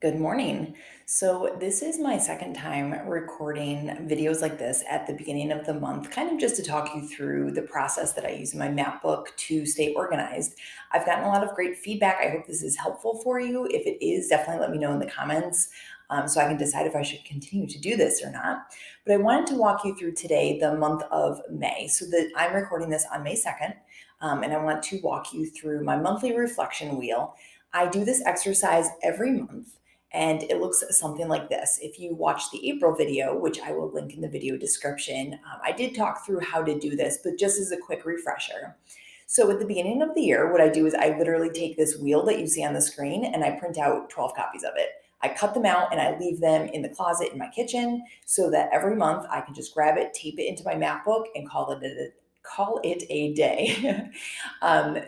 Good morning. So, this is my second time recording videos like this at the beginning of the month, kind of just to talk you through the process that I use in my map book to stay organized. I've gotten a lot of great feedback. I hope this is helpful for you. If it is, definitely let me know in the comments so I can decide if I should continue to do this or not. But I wanted to walk you through today the month of May. So, that I'm recording this on May 2nd, and I want to walk you through my monthly reflection wheel. I do this exercise every month and it looks something like this. If you watch the April video, which I will link in the video description, I did talk through how to do this, but just as a quick refresher. So at the beginning of the year, what I do is I literally take this wheel that you see on the screen and I print out 12 copies of it. I cut them out and I leave them in the closet in my kitchen so that every month I can just grab it, tape it into my map book, and call it a day.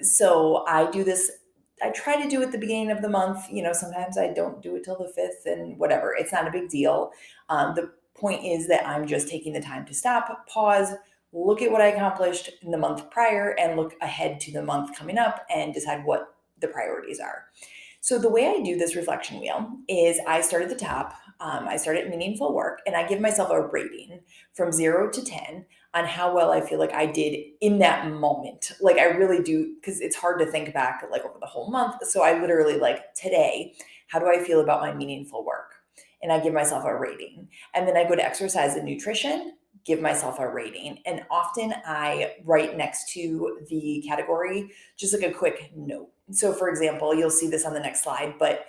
So I do this. I try to do it at the beginning of the month. Sometimes I don't do it till the 5th and whatever. It's not a big deal. The point is that I'm just taking the time to stop, pause, look at what I accomplished in the month prior, and look ahead to the month coming up and decide what the priorities are. So the way I do this reflection wheel is I start at the top. I start at meaningful work, and I give myself a rating from 0 to 10 on how well I feel like I did in that moment. Like I really do, because it's hard to think back like over the whole month. So I literally like today, how do I feel about my meaningful work? And I give myself a rating. And then I go to exercise and nutrition, give myself a rating. And often I write next to the category just like a quick note. So, for example, you'll see this on the next slide, but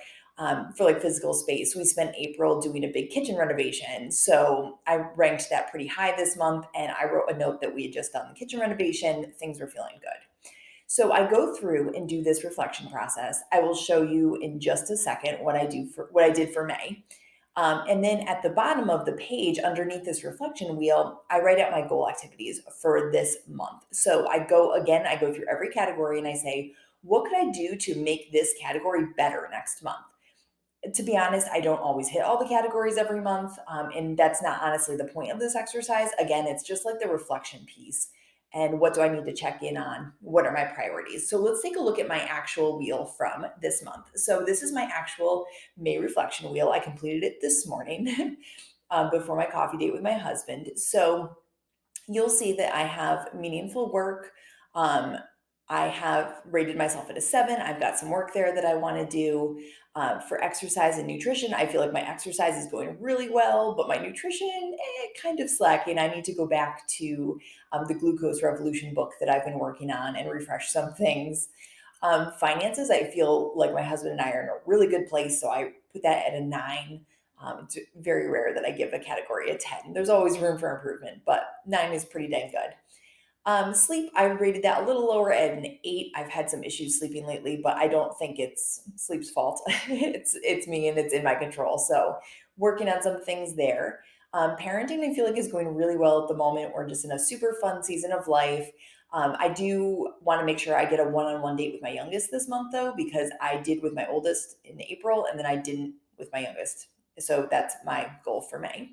for like physical space, we spent April doing a big kitchen renovation. So I ranked that pretty high this month, and I wrote a note that we had just done the kitchen renovation. Things were feeling good. So I go through and do this reflection process. I will show you in just a second what I did for May. And then at the bottom of the page, underneath this reflection wheel, I write out my goal activities for this month. So I go through every category and I say, what could I do to make this category better next month? To be honest, I don't always hit all the categories every month. And that's not honestly the point of this exercise. Again, it's just like the reflection piece. And what do I need to check in on? What are my priorities? So let's take a look at my actual wheel from this month. So this is my actual May reflection wheel. I completed it this morning before my coffee date with my husband. So you'll see that I have meaningful work. Um, I have rated myself at a 7. I've got some work there that I want to do. For exercise and nutrition, I feel like my exercise is going really well, but my nutrition, kind of slacking. I need to go back to the Glucose Revolution book that I've been working on and refresh some things. Finances, I feel like my husband and I are in a really good place, so I put that at a 9. It's very rare that I give a category a 10. There's always room for improvement, but 9 is pretty dang good. Sleep, I rated that a little lower at an 8. I've had some issues sleeping lately, but I don't think it's sleep's fault. It's me and it's in my control. So working on some things there. Parenting, I feel like is going really well at the moment. We're just in a super fun season of life. I do want to make sure I get a one-on-one date with my youngest this month, though, because I did with my oldest in April, and then I didn't with my youngest. So that's my goal for May.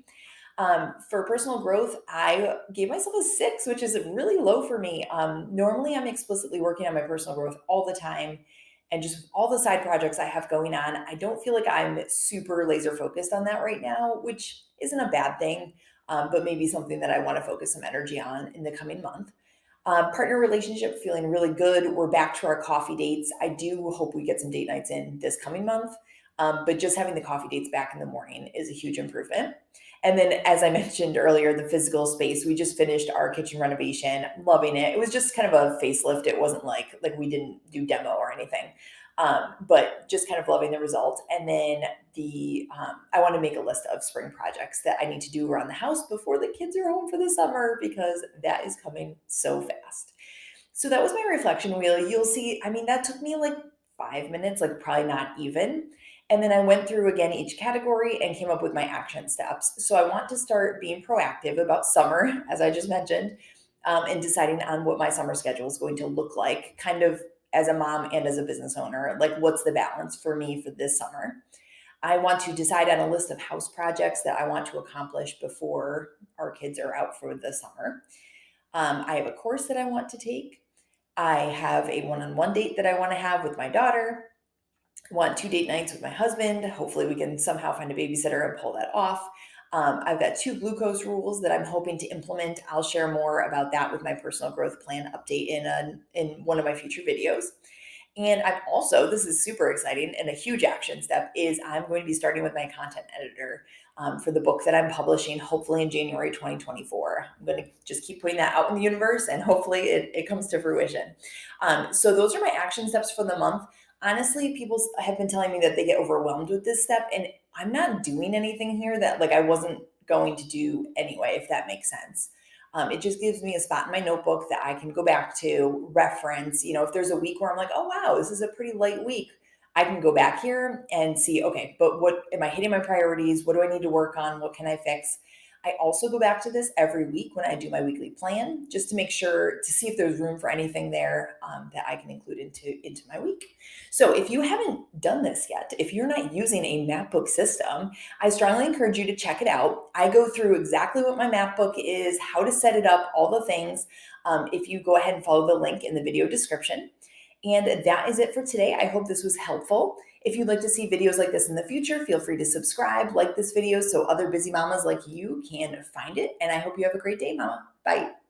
For personal growth, I gave myself a 6, which is really low for me. Normally, I'm explicitly working on my personal growth all the time. And just with all the side projects I have going on, I don't feel like I'm super laser focused on that right now, which isn't a bad thing, but maybe something that I want to focus some energy on in the coming month. Partner relationship, feeling really good. We're back to our coffee dates. I do hope we get some date nights in this coming month. But just having the coffee dates back in the morning is a huge improvement. And then, as I mentioned earlier, the physical space, we just finished our kitchen renovation, loving it. It was just kind of a facelift. It wasn't like we didn't do demo or anything, but just kind of loving the results. And then I want to make a list of spring projects that I need to do around the house before the kids are home for the summer because that is coming so fast. So that was my reflection wheel. You'll see, I mean, that took me like 5 minutes, like probably not even. And then I went through again each category and came up with my action steps. So I want to start being proactive about summer, as I just mentioned, and deciding on what my summer schedule is going to look like, kind of as a mom and as a business owner. Like, what's the balance for me for this summer? I want to decide on a list of house projects that I want to accomplish before our kids are out for the summer. I have a course that I want to take. I have a one on one date that I want to have with my daughter. want 2 date nights with my husband. Hopefully, we can somehow find a babysitter and pull that off. I've got 2 glucose rules that I'm hoping to implement. I'll share more about that with my personal growth plan update in one of my future videos. And I'm also, this is super exciting and a huge action step, is I'm going to be starting with my content editor for the book that I'm publishing, hopefully in January 2024. I'm going to just keep putting that out in the universe and hopefully it comes to fruition. So those are my action steps for the month. Honestly, people have been telling me that they get overwhelmed with this step, and I'm not doing anything here that like I wasn't going to do anyway, if that makes sense. It just gives me a spot in my notebook that I can go back to, reference. If there's a week where I'm like, oh, wow, this is a pretty light week, I can go back here and see, okay, but what am I hitting my priorities? What do I need to work on? What can I fix? I also go back to this every week when I do my weekly plan, just to make sure to see if there's room for anything there that I can include into my week. So if you haven't done this yet, if you're not using a MapBook system, I strongly encourage you to check it out. I go through exactly what my MapBook is, how to set it up, all the things. If you go ahead and follow the link in the video description. And that is it for today. I hope this was helpful. If you'd like to see videos like this in the future, feel free to subscribe, like this video so other busy mamas like you can find it. And I hope you have a great day, mama. Bye.